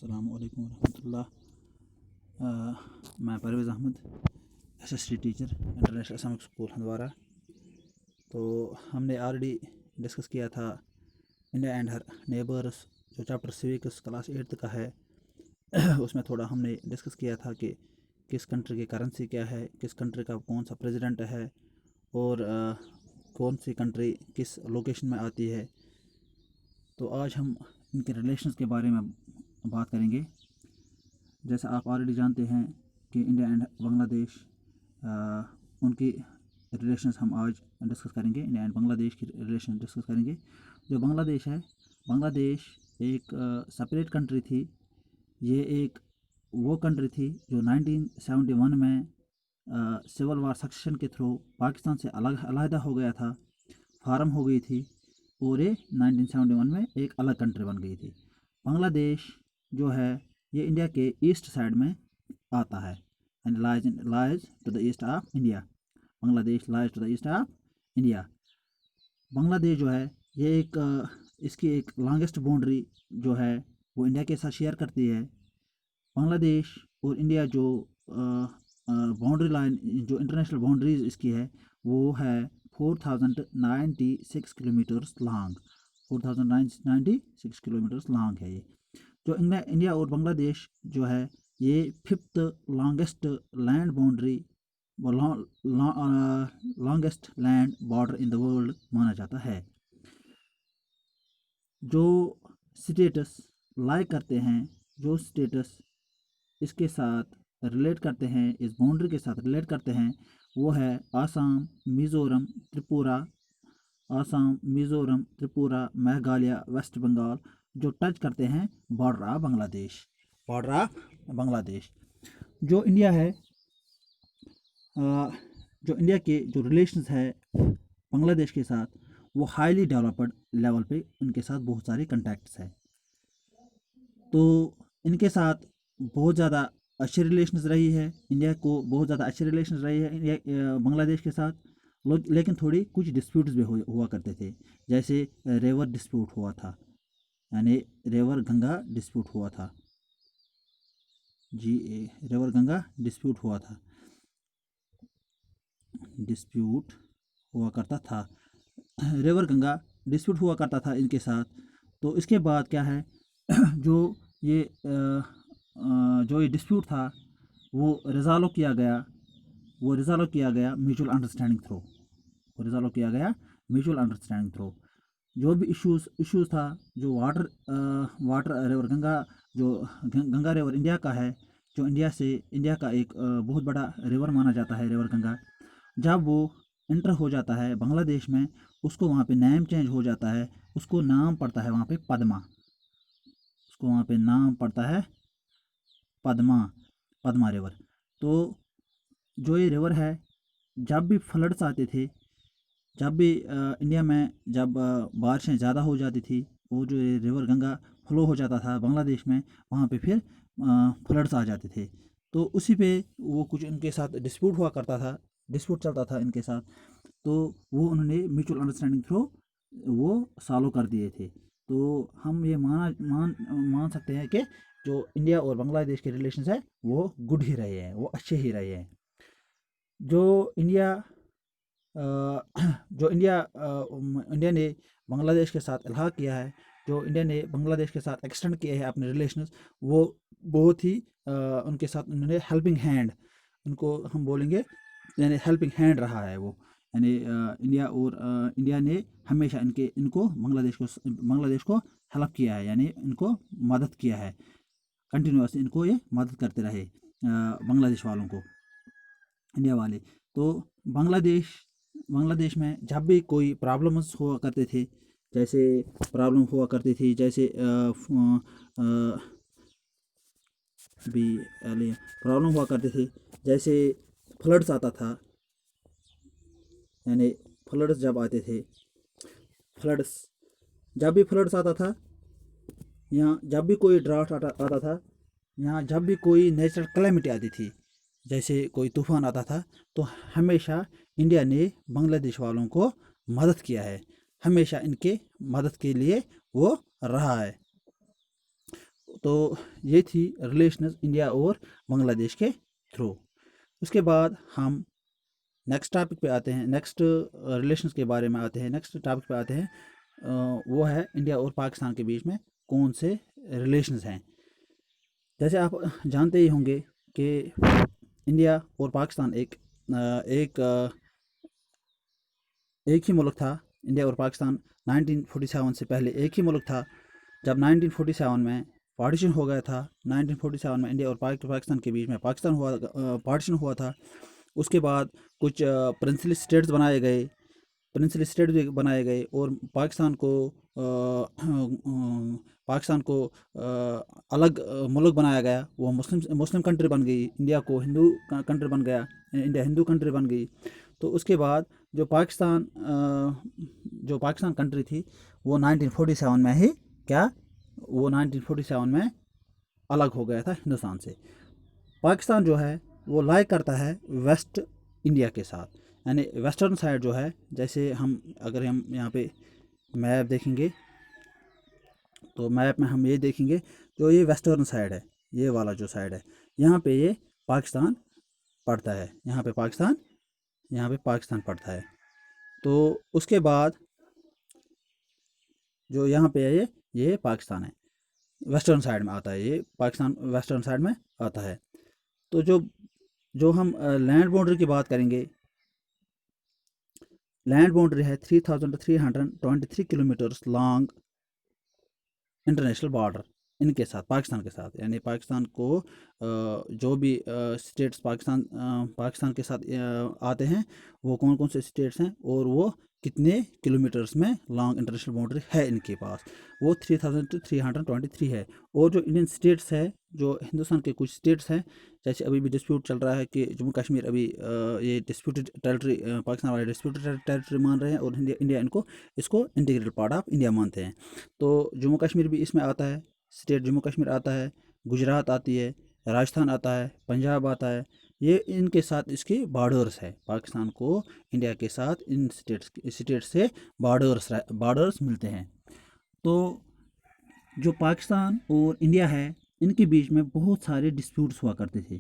अस्सलामु अलैकुम रहमतुल्लाह। मैं Parvez Ahmed, SST teacher, international Islamic school Handwara. तो हमने ऑलरेडी डिस्कस किया था इंडिया एंड हर नेबर्स, जो चैप्टर सिविक्स क्लास 8 का है। उसमें थोड़ा हमने डिस्कस किया था कि किस कंट्री की करेंसी क्या है, किस कंट्री का कौन सा प्रेसिडेंट है, और कौन सी कंट्री किस लोकेशन में आती है। तो आज हम इनके रिलेशंस के बारे में बात करेंगे। जैसा आप ऑलरेडी जानते हैं कि इंडिया एंड बांग्लादेश, उनकी रिलेशंस हम आज डिस्कस करेंगे। इंडिया एंड बांग्लादेश की रिलेशन डिस्कस करेंगे। जो बांग्लादेश है, बांग्लादेश एक सेपरेट कंट्री थी। ये एक वो कंट्री थी जो 1971 में सिविल वार सक्सेशन के थ्रू पाकिस्तान से अलहदा हो गया था, फार्म हो गई थी, और ये 1971 में एक अलग कंट्री बन गई थी। बांग्लादेश जो है ये इंडिया के ईस्ट साइड में आता है, and lies to the east of India. Bangladesh lies to the east of India. Bangladesh जो है ये एक इसकी एक लॉन्गेस्ट बाउंड्री जो है वो इंडिया के साथ शेयर करती है। बांग्लादेश और इंडिया जो बाउंड्री लाइन, जो इंटरनेशनल बाउंड्रीज इसकी है, वो है 4096 किलोमीटर्स लॉन्ग। 4096 किलोमीटर्स लॉन्ग है ये। जो इंडिया और बांग्लादेश जो है ये 5th longest land boundary, longest land border in the world माना जाता है। जो स्टेटस लाइक करते हैं, जो स्टेटस इसके साथ रिलेट करते हैं, इस बाउंड्री के साथ रिलेट करते हैं, वो है आसाम, मिज़ोरम, त्रिपुरा। आसाम, मिज़ोरम, त्रिपुरा, मेघालय, वेस्ट बंगाल, जो टच करते हैं border of Bangladesh. Border of Bangladesh. जो इंडिया है, जो इंडिया के जो रिलेशंस है बांग्लादेश के साथ, वो हाईली डेवलप्ड लेवल पे इनके साथ बहुत सारे कॉन्टैक्ट्स है। तो इनके साथ बहुत ज़्यादा अच्छे रिलेशंस रही है। इंडिया को बहुत ज़्यादा अच्छे रिलेशंस रही है इंडिया बांग्लादेश के साथ। लेकिन थोड़ी कुछ डिस्प्यूट्स भी हुआ करते थे। जैसे रिवर डिस्प्यूट हुआ था, यानी रिवर गंगा डिस्प्यूट हुआ था। रिवर गंगा डिस्प्यूट हुआ था, डिस्प्यूट हुआ करता था। रिवर गंगा डिस्प्यूट हुआ करता था इनके साथ। तो इसके बाद क्या है, जो ये डिस्प्यूट था वो रिजॉल्व किया गया म्यूचुअल अंडरस्टैंडिंग थ्रू। रिजॉल्व किया गया म्यूचुअल अंडरस्टैंडिंग थ्रू। जो भी इश्यूज था, जो वाटर रिवर गंगा, जो गंगा रिवर इंडिया का है, जो इंडिया का एक बहुत बड़ा रिवर माना जाता है रिवर गंगा। जब वो इंटर हो जाता है बांग्लादेश में, उसको वहाँ पे नेम चेंज हो जाता है। उसको नाम पड़ता है वहाँ पे पद्मा। उसको वहाँ पे नाम पड़ता है पद्मा रिवर। तो जो ये रिवर है, जब भी फ्लड्स आते थे, जब भी इंडिया में जब बारिशें ज़्यादा हो जाती थी, वो जो ये रिवर गंगा फ्लो हो जाता था बांग्लादेश में, वहाँ पे फिर फ्लड्स आ जाते थे। तो उसी पे वो कुछ इनके साथ डिस्प्यूट चलता था इनके साथ। तो वो उन्होंने म्यूचुअल अंडरस्टैंडिंग थ्रू वो सॉल्व कर दिए थे। तो हम ये मान सकते हैं कि जो इंडिया और बांग्लादेश के रिलेशंस है वो गुड ही रहे हैं, वो अच्छे ही रहे हैं। जो इंडिया इंडिया ने बांग्लादेश के साथ इल्हाक किया है, जो इंडिया ने बांग्लादेश के साथ एक्सटेंड किए हैं अपने रिलेशंस, वो बहुत ही उनके साथ उन्होंने हेल्पिंग हैंड, उनको हम बोलेंगे, यानी हेल्पिंग हैंड रहा है वो। यानी इंडिया ने हमेशा इनको बांग्लादेश को हेल्प किया है, यानी इनको मदद किया है। कंटिन्यूसली इनको ये मदद करते रहे बांग्लादेश वालों को, इंडिया वाले। तो बांग्लादेश में जब भी कोई प्रॉब्लम्स हुआ करते थे, जैसे जैसे फ्लड्स आता था, यानी फ्लड्स जब आते थे, जब भी फ्लड्स आता था, यहाँ जब भी कोई ड्राफ्ट आता था, यहाँ जब भी कोई नेचुरल कैलेमिटी आती थी, जैसे कोई तूफान आता था, तो हमेशा इंडिया ने बांग्लादेश वालों को मदद किया है। हमेशा इनके मदद के लिए वो रहा है। तो ये थी रिलेशंस इंडिया और बांग्लादेश के थ्रू। उसके बाद हम नेक्स्ट टॉपिक पे आते हैं, नेक्स्ट रिलेशंस के बारे में आते हैं, नेक्स्ट टॉपिक पे आते हैं। वो है इंडिया और पाकिस्तान के बीच में कौन से रिलेशंस हैं। जैसे आप जानते ही होंगे कि इंडिया और पाकिस्तान एक ही मुल्क था। इंडिया और पाकिस्तान 1947 से पहले एक ही मुल्क था। जब 1947 में पार्टीशन हो गया था, 1947 में इंडिया और पाकिस्तान के बीच में पार्टीशन हुआ था। उसके बाद कुछ प्रिंसली स्टेट्स बनाए गए, प्रिंसली स्टेट भी बनाए गए और पाकिस्तान को अलग मुल्क बनाया गया। वो मुस्लिम कंट्री बन गई। इंडिया को हिंदू कंट्री बन गया, इंडिया हिंदू कंट्री बन गई। तो उसके बाद जो पाकिस्तान कंट्री थी वो 1947 में ही वो 1947 में अलग हो गया था हिंदुस्तान से। पाकिस्तान जो है वो लाइक करता है वेस्ट इंडिया के साथ, यानी वेस्टर्न साइड जो है। जैसे अगर हम यहाँ पे मैप देखेंगे तो मैप में हम ये देखेंगे जो ये वेस्टर्न साइड है, ये वाला जो साइड है, यहाँ पे ये पाकिस्तान पड़ता है। यहाँ पे पाकिस्तान पड़ता है। तो उसके बाद जो यहाँ पे है ये पाकिस्तान है, वेस्टर्न साइड में आता है। ये पाकिस्तान वेस्टर्न साइड में आता है। तो जो हम लैंड बाउंड्री की बात करेंगे, लैंड बाउंड्री है 3323 किलोमीटर्स लॉन्ग इंटरनेशनल बॉर्डर इनके साथ, पाकिस्तान के साथ। यानी पाकिस्तान को जो भी स्टेट्स पाकिस्तान के साथ आते हैं वो कौन कौन से स्टेट्स हैं और वो कितने किलोमीटर्स में लॉन्ग इंटरनेशनल बाउंड्री है इनके पास, वो 3323 है। और जो इंडियन स्टेट्स है, जो हिंदुस्तान के कुछ स्टेट्स हैं, जैसे अभी भी डिस्प्यूट चल रहा है कि जम्मू कश्मीर अभी ये डिस्प्यूटेड टेरिटरी, पाकिस्तान वाले डिस्प्यूटेड टेरिटरी मान रहे हैं और इंडिया इसको इंटीग्रेटेड पार्ट ऑफ इंडिया मानते हैं। तो जम्मू कश्मीर भी इसमें आता है, स्टेट जम्मू कश्मीर आता है, गुजरात आती है, राजस्थान आता है, पंजाब आता है। ये इनके साथ इसकी बॉर्डर्स है। पाकिस्तान को इंडिया के साथ इन स्टेट्स से बॉर्डर्स मिलते हैं। तो जो पाकिस्तान और इंडिया है इनके बीच में बहुत सारे डिस्प्यूट्स हुआ करते थे।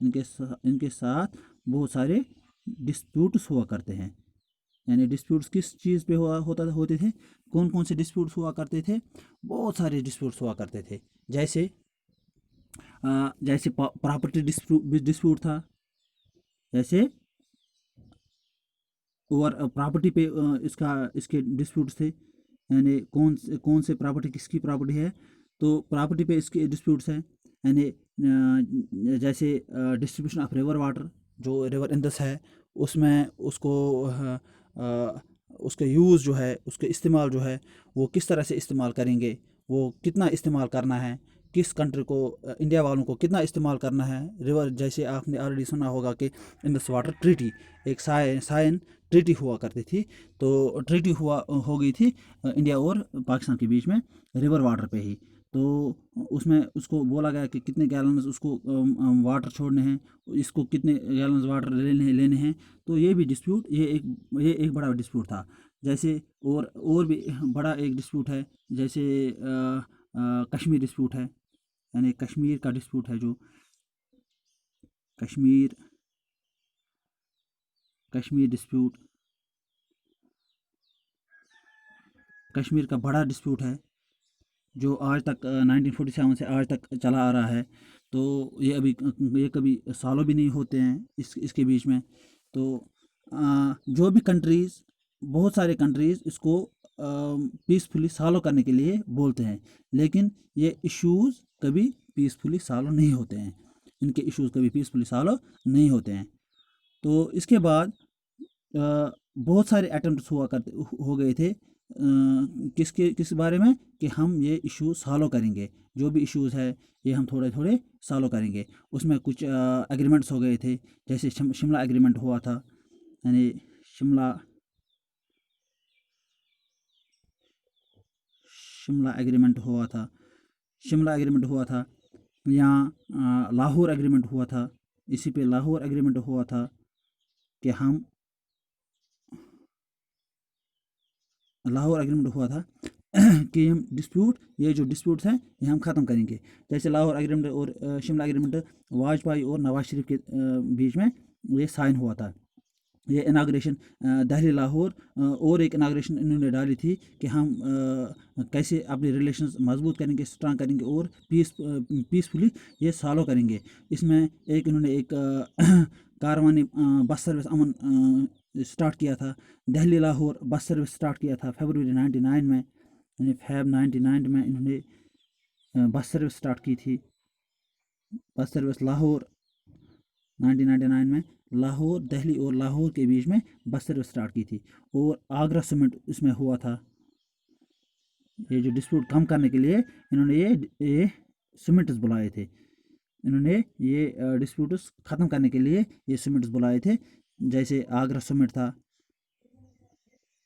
इनके साथ बहुत सारे डिस्प्यूट्स हुआ करते हैं। यानी डिस्प्यूट्स किस चीज़ पे होते थे, कौन कौन से डिस्प्यूट्स हुआ करते थे? बहुत सारे डिस्प्यूट्स हुआ करते थे। जैसे प्रॉपर्टी डिस्प्यूट था, जैसे और प्रॉपर्टी पे इसके डिस्प्यूट्स थे। यानी कौन से प्रॉपर्टी किसकी प्रॉपर्टी है, तो प्रॉपर्टी पे इसके डिस्प्यूट्स हैं। यानी जैसे डिस्ट्रीब्यूशन ऑफ रिवर वाटर, जो रिवर इंदस है उसमें उसका यूज़ जो है, उसके इस्तेमाल जो है वो किस तरह से इस्तेमाल करेंगे, वो कितना इस्तेमाल करना है, किस कंट्री को, इंडिया वालों को कितना इस्तेमाल करना है रिवर। जैसे आपने ऑलरेडी सुना होगा कि इंदस वाटर ट्रीटी एक साइन ट्रीटी हुआ करती थी। तो ट्रीटी हो गई थी इंडिया और पाकिस्तान के बीच में रिवर वाटर पे ही। तो उसमें उसको बोला गया कि कितने गैलन्स उसको वाटर छोड़ने हैं, इसको कितने गैलन्स वाटर लेने हैं। तो ये भी डिस्प्यूट, ये एक बड़ा डिस्प्यूट था। जैसे और भी बड़ा एक डिस्प्यूट है, जैसे कश्मीर डिस्प्यूट है। यानी कश्मीर का डिस्प्यूट है, जो कश्मीर डिस्प्यूट कश्मीर का बड़ा डिस्प्यूट है, जो आज तक 1947 से आज तक चला आ रहा है। तो ये कभी सालों भी नहीं होते हैं इसके बीच में। तो जो भी कंट्रीज़, बहुत सारे कंट्रीज़ इसको पीसफुली सॉल्व करने के लिए बोलते हैं, लेकिन ये इश्यूज़ कभी पीसफुली सॉल्व नहीं होते हैं। इनके इश्यूज़ कभी पीसफुली सॉल्व नहीं होते हैं। तो इसके बाद बहुत सारे अटेम्प्ट्स हो गए थे किस बारे में, कि हम ये इशू सॉल्व करेंगे, जो भी इश्यूज़ है ये हम थोड़े थोड़े सॉल्व करेंगे। उसमें कुछ एग्रीमेंट्स हो गए थे, जैसे शिमला एग्रीमेंट हुआ था। यानी शिमला शिमला एग्रीमेंट हुआ था। यहाँ लाहौर एग्रीमेंट हुआ था। इसी पे लाहौर एग्रीमेंट हुआ था कि लाहौर एग्रीमेंट हुआ था कि हम ये जो डिस्प्यूट्स हैं ये हम ख़त्म करेंगे। जैसे लाहौर एग्रीमेंट और शिमला एग्रीमेंट वाजपेयी और नवाज शरीफ के बीच में ये साइन हुआ था। ये इनाग्रेशन दिल्ली लाहौर और एक इनाग्रेशन इन्होंने डाली थी कि हम कैसे अपने रिलेशंस मजबूत करेंगे, स्ट्रांग करेंगे और पीसफुली ये सॉल्व करेंगे। इसमें एक इन्होंने एक कारवानी बस सर्विस अमन स्टार्ट किया था। Delhi Lahore bus service start किया था फरवरी 99 में, यानी फैब 99 में इन्होंने बस सर्विस स्टार्ट की थी। बस सर्विस लाहौर 1999 में लाहौर दिल्ली और लाहौर के बीच में बस सर्विस स्टार्ट की थी। और आगरा समिट इसमें हुआ था। ये जो डिस्प्यूट कम करने के लिए इन्होंने ये समिट्स बुलाए थे। इन्होंने ये डिस्प्यूट्स ख़त्म करने के लिए ये समिट्स बुलाए थे। जैसे आगरा समिट था,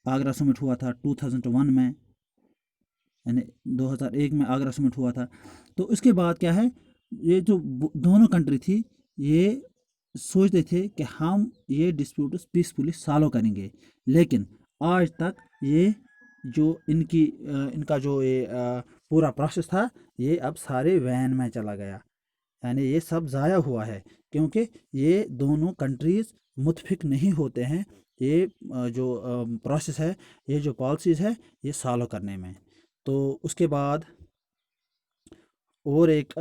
आगरा समिट हुआ था 2001 में, यानी 2001 में आगरा समिट हुआ था। तो इसके बाद क्या है, ये जो दोनों कंट्री थी ये सोचते थे कि हम ये डिस्प्यूट्स पीसफुली सॉल्व करेंगे, लेकिन आज तक ये जो इनका जो ये पूरा प्रोसेस था ये अब सारे वैन में चला गया, यानी ये सब ज़ाया हुआ है, क्योंकि ये दोनों कंट्रीज़ मुतफिक नहीं होते हैं ये जो प्रोसेस है, ये जो पॉलिसीज़ है ये सॉल्व करने में। तो उसके बाद और एक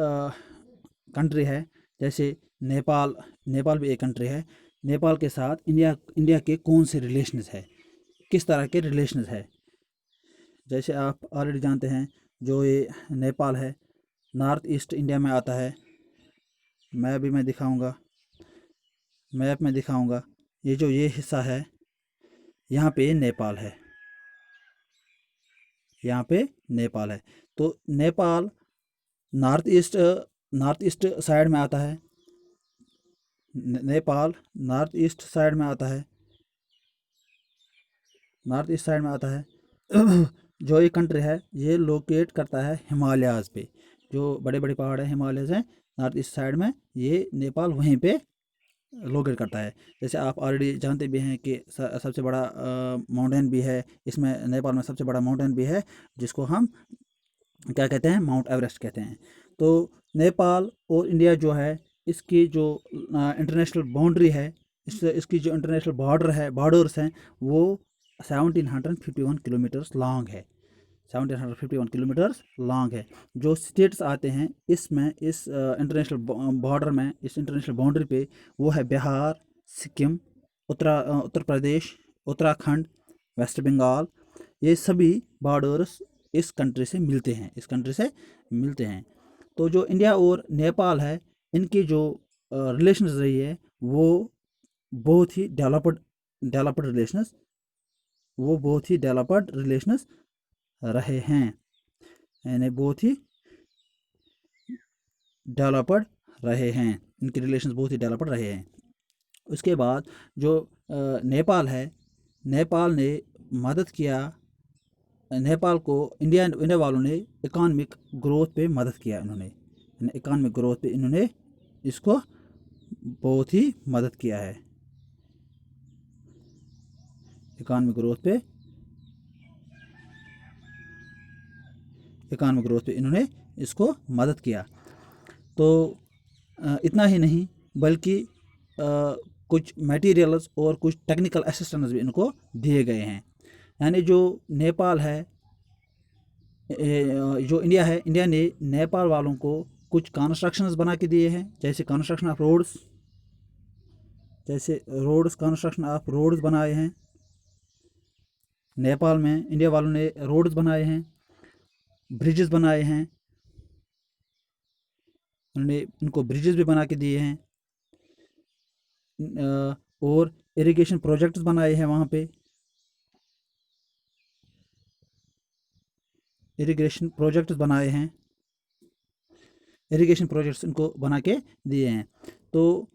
कंट्री है, जैसे नेपाल। नेपाल भी एक कंट्री है। नेपाल के साथ इंडिया के कौन से रिलेशंस है, किस तरह के रिलेशंस है। जैसे आप ऑलरेडी जानते हैं, जो ये नेपाल है नॉर्थ ईस्ट इंडिया में आता है। मैप में दिखाऊंगा। ये जो ये हिस्सा है यहाँ पे नेपाल है, यहाँ पे नेपाल है। तो नेपाल नॉर्थ ईस्ट साइड में आता है। नेपाल नॉर्थ ईस्ट साइड में आता है, नॉर्थ ईस्ट साइड में आता है। जो ये कंट्री है ये लोकेट करता है हिमालयाज़ पे, जो बड़े बड़े पहाड़ हैं हिमालयज़ हैं नॉर्थ ईस्ट साइड में, ये नेपाल वहीं पे लोकेट करता है। जैसे आप ऑलरेडी जानते भी हैं कि सबसे बड़ा माउंटेन भी है इसमें, नेपाल में सबसे बड़ा माउंटेन भी है जिसको हम क्या कहते हैं, माउंट एवरेस्ट कहते हैं। तो नेपाल और इंडिया जो है इसकी जो इंटरनेशनल बाउंड्री है, इसकी जो इंटरनेशनल बॉर्डर्स हैं वो 1751 किलोमीटर्स लॉन्ग है, 1751 किलोमीटर्स लॉन्ग है। जो स्टेट्स आते हैं इसमें, इस इंटरनेशनल बॉर्डर में, इस इंटरनेशनल बाउंड्री पे, वो है बिहार, सिक्किम, उत्तर प्रदेश, उत्तराखंड, वेस्ट बंगाल। ये सभी बॉर्डर्स इस कंट्री से मिलते हैं। तो जो इंडिया और नेपाल है इनकी जो रिलेशंस रही है वो बहुत ही डेवलप्ड रिलेशंस रहे हैं, यानी बहुत ही डेवलप्ड रहे हैं, इनके रिलेशंस बहुत ही डेवलप्ड रहे हैं। उसके बाद जो नेपाल है, नेपाल ने मदद किया, नेपाल को इंडिया वालों ने इकोनॉमिक ग्रोथ पे मदद किया। इकोनॉमिक ग्रोथ पे इन्होंने इसको बहुत ही मदद किया है। इकोनॉमिक ग्रोथ पे इन्होंने इसको मदद किया। तो इतना ही नहीं बल्कि कुछ मटेरियल्स और कुछ टेक्निकल असिस्टेंस भी इनको दिए गए हैं। यानी जो नेपाल है, जो इंडिया है, इंडिया ने नेपाल वालों को कुछ कंस्ट्रक्शंस बना के दिए हैं, जैसे कंस्ट्रक्शन ऑफ रोड्स बनाए हैं। नेपाल में इंडिया वालों ने रोड्स बनाए हैं, ब्रिजेस बनाए हैं, उन्होंने इनको ब्रिजेस भी बना के दिए हैं। और इरिगेशन प्रोजेक्ट्स बनाए हैं वहाँ पे, इरिगेशन प्रोजेक्ट्स इनको बना के दिए हैं। तो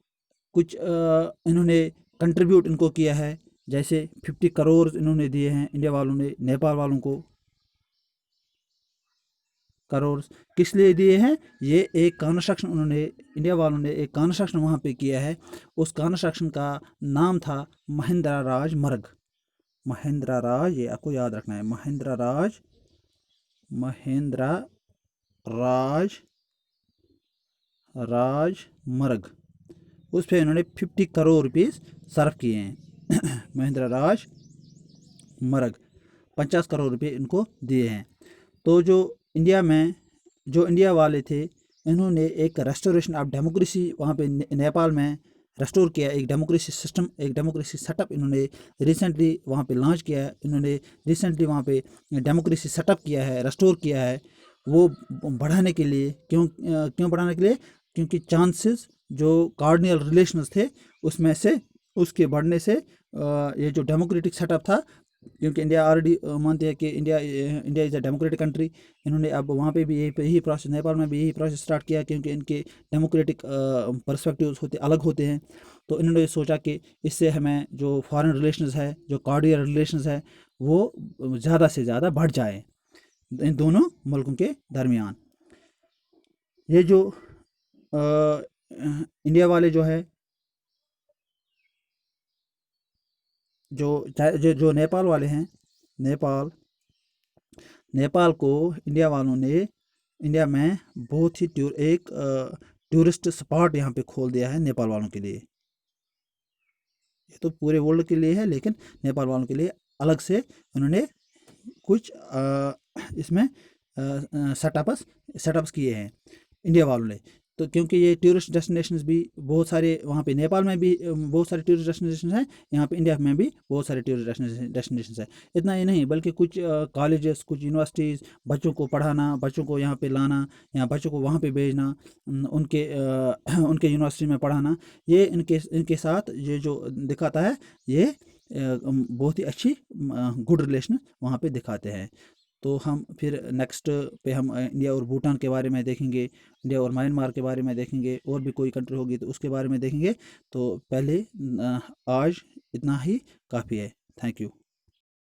कुछ इन्होंने कंट्रीब्यूट इनको किया है, जैसे 50 करोड़ इन्होंने दिए हैं इंडिया वालों ने नेपाल वालों को। करोड़ किस लिए दिए हैं, ये एक कंस्ट्रक्शन इंडिया वालों ने एक कंस्ट्रक्शन वहाँ पे किया है। उस कंस्ट्रक्शन का नाम था महिंद्रा राज, ये आपको याद रखना है, महिंद्रा राज महिंद्रा राजमर्ग, उस पर इन्होंने 50 करोड़ रुपीस सर्व किए हैं। महिंद्रा राजमर्ग 50 करोड़ रुपए इनको दिए हैं। तो जो इंडिया वाले थे, इन्होंने एक रेस्टोरेशन ऑफ डेमोक्रेसी वहाँ पे नेपाल में रेस्टोर किया, एक डेमोक्रेसी सिस्टम, एक डेमोक्रेसी सेटअप इन्होंने रिसेंटली वहाँ पे लॉन्च किया है। इन्होंने रिसेंटली वहाँ पे डेमोक्रेसी सेटअप किया है, रेस्टोर किया है, वो बढ़ाने के लिए। क्यों बढ़ाने के लिए? क्योंकि चांसेस जो कार्डिनल रिलेशंस थे उसमें से, उसके बढ़ने से ये जो डेमोक्रेटिक सेटअप था, क्योंकि इंडिया ऑलरेडी मानते हैं कि India is a democratic country. इन्होंने अब वहाँ पे भी यही प्रोसेस, नेपाल में भी यही प्रोसेस स्टार्ट किया, क्योंकि इनके डेमोक्रेटिक पर्सपेक्टिव्स अलग होते हैं। तो इन्होंने सोचा कि इससे हमें जो फॉरेन रिलेशंस है, जो कार्डियल रिलेशंस है, वो ज़्यादा से ज़्यादा बढ़ जाए इन दोनों मुल्कों के दरमियान। ये जो इंडिया वाले जो है, जो नेपाल वाले हैं, नेपाल को इंडिया वालों ने इंडिया में बहुत ही एक टूरिस्ट स्पॉट यहाँ पे खोल दिया है नेपाल वालों के लिए। ये तो पूरे वर्ल्ड के लिए है, लेकिन नेपाल वालों के लिए अलग से उन्होंने कुछ इसमें सेटअप्स किए हैं इंडिया वालों ने। तो क्योंकि ये टूरिस्ट डेस्टिनेशंस भी बहुत सारे वहाँ पे नेपाल में भी बहुत सारे टूरिस्ट डेस्टिनेशन हैं, यहाँ पे इंडिया में भी बहुत सारे टूरिस्ट डेस्टिनेशंस हैं। इतना ही नहीं, बल्कि कुछ कॉलेजेस, कुछ यूनिवर्सिटीज़, बच्चों को पढ़ाना, बच्चों को यहाँ पे लाना, या बच्चों को वहाँ पे भेजना, उनके उनके यूनिवर्सिटी में पढ़ाना, ये इनके साथ ये जो दिखाता है, ये बहुत ही अच्छी गुड रिलेशन वहाँ पे दिखाते हैं। तो हम फिर नेक्स्ट पे हम इंडिया और भूटान के बारे में देखेंगे, इंडिया और म्यांमार के बारे में देखेंगे, और भी कोई कंट्री होगी तो उसके बारे में देखेंगे। तो पहले आज इतना ही काफ़ी है। Thank you.